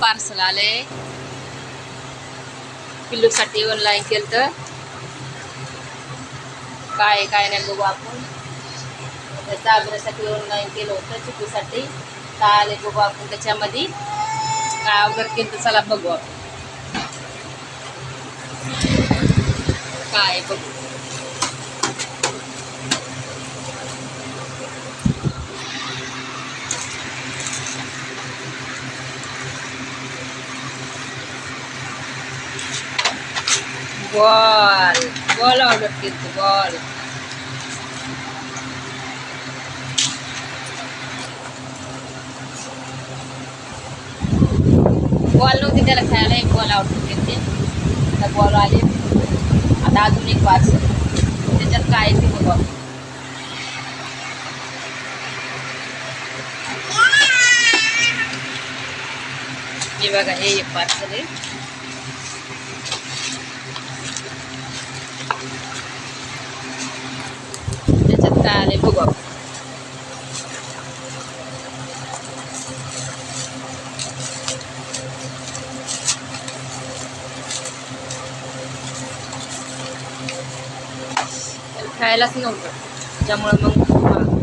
Parcel आले पिल्लूसाठी online केलं तर काय काय नाही बघू आपण. जागरासाठी ऑनलाईन केलं होतं चिकूसाठी काय आले बघू आपण. त्याच्यामध्ये काय ऑर्डर केलं तर चला बघू आपण काय बघू. बॉल बॉल ऑर्डर केलं बॉल. बॉल नव्हती त्याला खेळायला एक बॉल ऑर्डर केले. आता बॉल आले. आता अजून एक पार्सल त्याच्यात काय ते बघू आपण. हे बघा हे एक पार्सल आहे. त्याच्यात काय आले बघू आपण. खायलाच नव्हतं त्यामुळे मग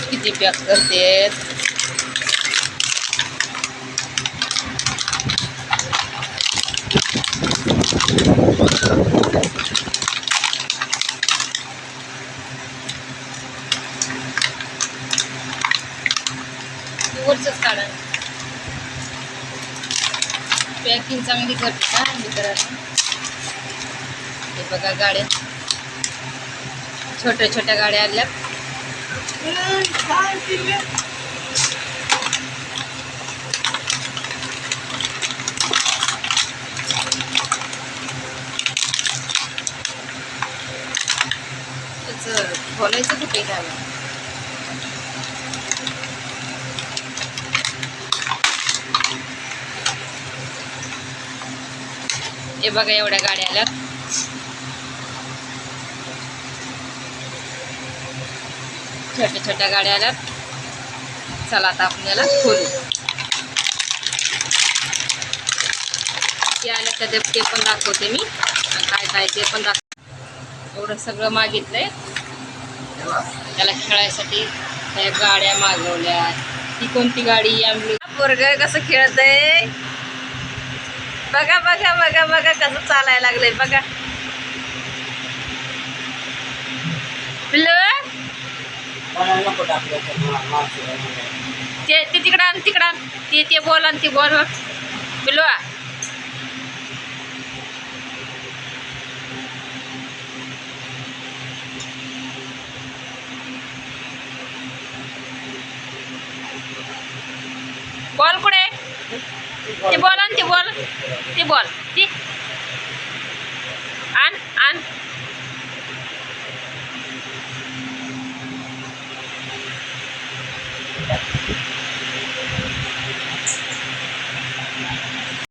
किती पॅक करते. वरचंच काढा. पॅकिंग चांगली करते का मित्रांनो. हे बघा गाड्या छोट्या छोट्या गाड्या आल्या. त्याचं खोलायचं कुठे घ्यावं. हे बघा एवढ्या गाड्या आल्यात. छोट्या छोट्या गाड्या आल्यात. चला आता आपण याला खोलू. ते आल्या त्या ते पण दाखवते मी काय काय ते पण दाखव. एवढं सगळं मागितलंय त्याला खेळायसाठी. त्या गाड्या मागवल्या. ती कोणती गाडी आणली. पोरग कसं खेळतंय बघा बघा बघा बघा कसं चालायला लागलंय बघा. पिल्लू ते तिकडं आण तिकडं आण. ते बॉल आण. ती बॉल पिल्लू बॉल कुठे. ते बॉल आण. ते बॉल ती आण आण.